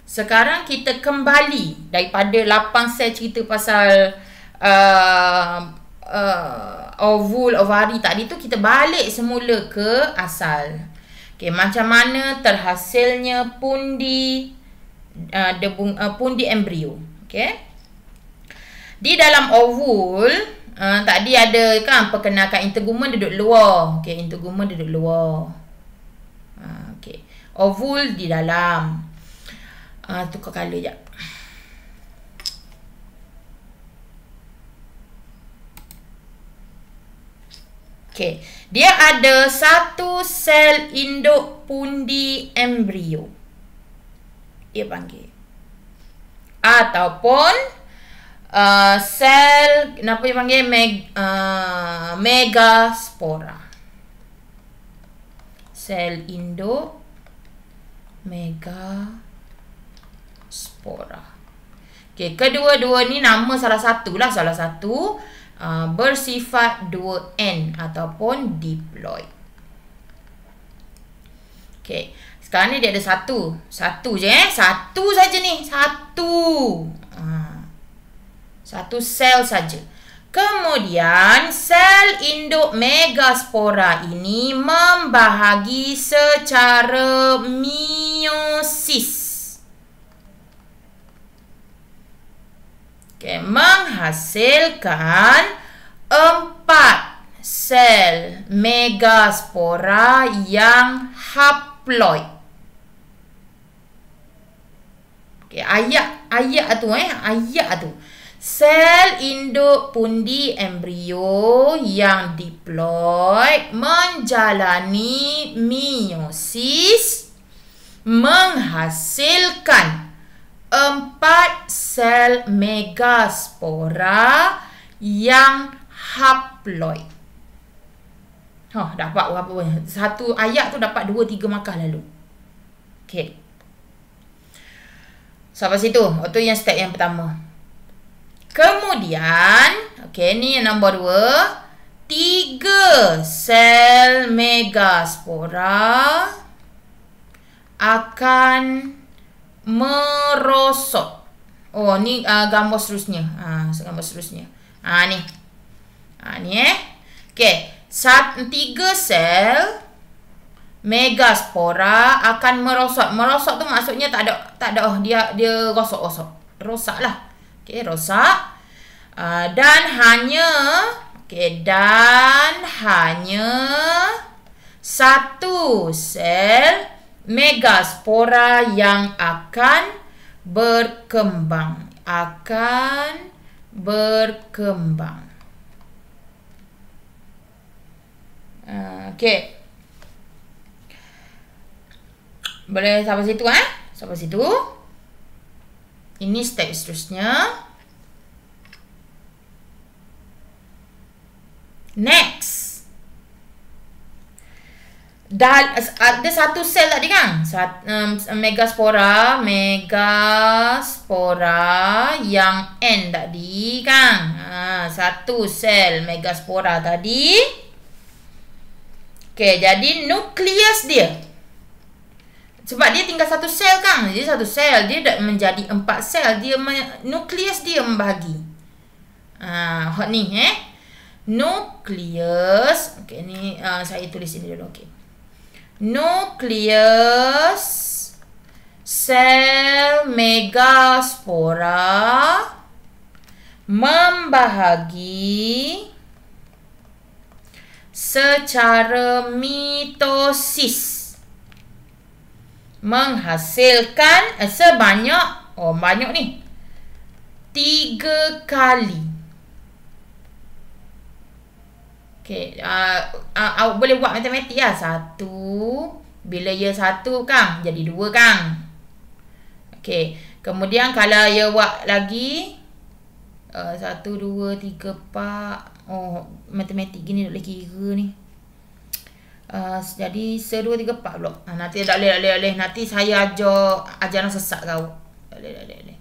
Sekarang kita kembali daripada 8 sel cerita pasal ovari tadi tu, kita balik semula ke asal. Okey, macam mana terhasilnya pundi pundi embrio. Okey. Di dalam ovul tadi ada kan perkenalkan integumen duduk luar. Okey, integumen duduk luar. Okey. Ovul di dalam. Tukar color jap. Okey, dia ada satu sel induk pundi embrio. Dia panggil. Ataupun sel, kenapa dia panggil megaspora. Sel induk megaspora. Okey, kedua-dua ni nama salah satu bersifat 2N ataupun diploid. Okey, sekarang ni dia ada satu je satu saja ni, satu sel saja. Kemudian sel induk megaspora ini membahagi secara meiosis. Okay, menghasilkan 4 sel megaspora yang haploid. Okay, ayat tu. Sel induk pundi embrio yang diploid menjalani meiosis menghasilkan 4 sel megaspora yang haploid. Dapat berapa? Satu ayat tu dapat 2-3 markah lalu. Okey. Sampai situ. Itu yang step yang pertama. Kemudian, okey, ni yang nombor 2. 3 sel megaspora akan merosot. Ni gambar seterusnya. Gambar seterusnya. Ni. Ni okey. 3 sel megaspora akan merosot. Merosot tu maksudnya tak ada dia rosak lah. Okey, rosak. Dan hanya satu sel megaspora yang akan berkembang. Okey. Boleh sampai situ Sampai situ. Ini step seterusnya. Next. Ada satu sel tadi kan? Megaspora yang N tadi kan? Satu sel megaspora tadi. Okey, jadi nukleus dia. Sebab dia tinggal satu sel kan? Jadi satu sel dia dah menjadi 4 sel. Nukleus dia membahagi. Hot ni nukleus. Okey, ni saya tulis ini dulu. Okey. Nukleus sel megaspora membahagi secara mitosis menghasilkan sebanyak banyak ni 3 kali. Okey, awak boleh buat matematik lah. 1 bila ia 1 kan jadi 2 kan. Okey, kemudian kalau ia buat lagi 1 2 3 4. Matematik gini nak boleh kira ni. Jadi 1 2 3 4 pula. Nanti tak boleh. Nanti saya ajaran sesat kau. Tak boleh.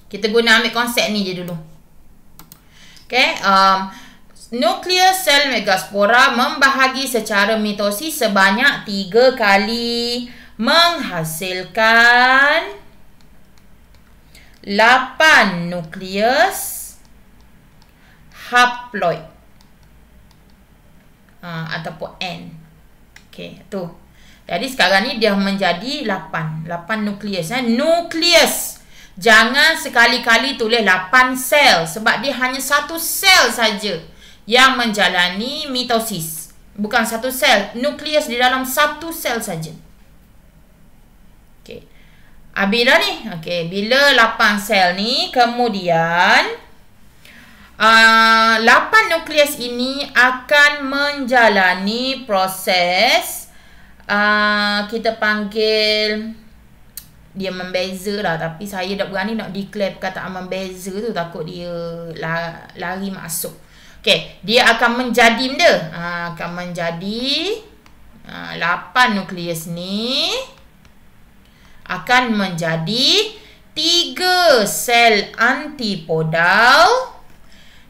Kita guna ambil konsep ni je dulu. Okey, nukleus sel megaspora membahagi secara mitosis sebanyak 3 kali menghasilkan 8 nukleus haploid. Ataupun N. Okey, tu. Jadi sekarang ni dia menjadi 8 nukleus. Nukleus. Jangan sekali-kali tulis 8 sel sebab dia hanya satu sel saja yang menjalani mitosis. Bukan satu sel, nukleus di dalam satu sel saja. Okey. Bila ni, okey, bila 8 sel ni kemudian 8 nukleus ini akan menjalani proses kita panggil dia membeza lah, tapi saya tak berani nak declare perkataan membeza tu, takut dia lari masuk. Okey, dia akan menjadi benda. Akan menjadi 8 nukleus ni akan menjadi 3 sel antipodal,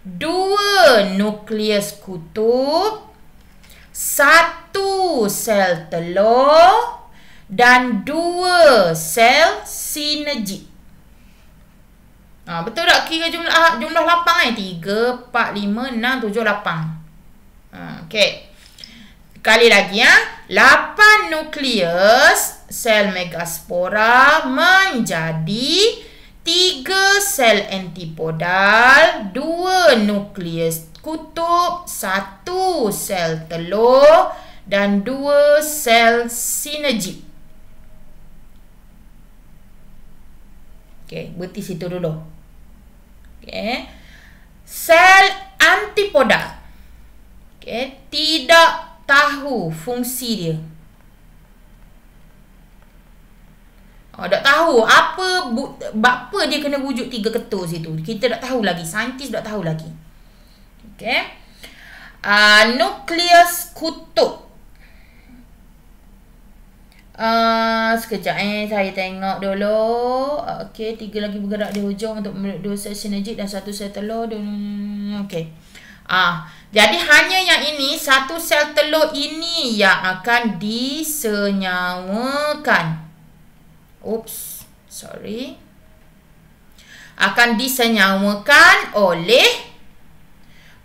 2 nukleus kutub, 1 sel telur dan 2 sel sinergi. Betul tak kira jumlah 8 ni? 3, 4, 5, 6, 7, 8. Okey. Kali lagi 8 nukleus sel megaspora menjadi 3 sel antipodal, 2 nukleus kutub, 1 sel telur dan 2 sel sinergi. Okey, berhenti situ dulu. Okey. Sel antipodal. Okey, tidak tahu fungsi dia. Tak tahu apa dia kena wujud 3 ketul situ. Kita tak tahu lagi. Saintis tak tahu lagi. Okey. Nukleus kutub. Sekejap saya tengok dulu. Okey, 3 lagi bergerak di hujung untuk 2 sel sinergi dan 1 sel telur. Okey. Jadi hanya yang ini, 1 sel telur ini yang akan disenyawakan. Akan disenyawakan oleh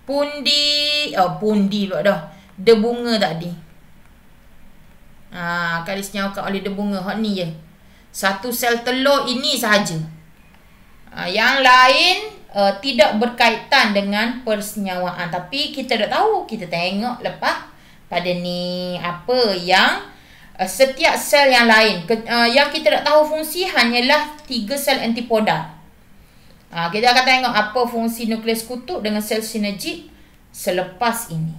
pundi pula dah. Debunga tadi. Akan disenyawakan oleh debunga. Hak ni je. 1 sel telur ini sahaja. Yang lain tidak berkaitan dengan persenyawaan. Tapi kita tak tahu. Kita tengok lepas pada ni apa yang setiap sel yang lain yang kita tak tahu fungsi hanyalah 3 sel antipodal. Kita akan tengok apa fungsi nukleus kutub dengan sel sinergi selepas ini.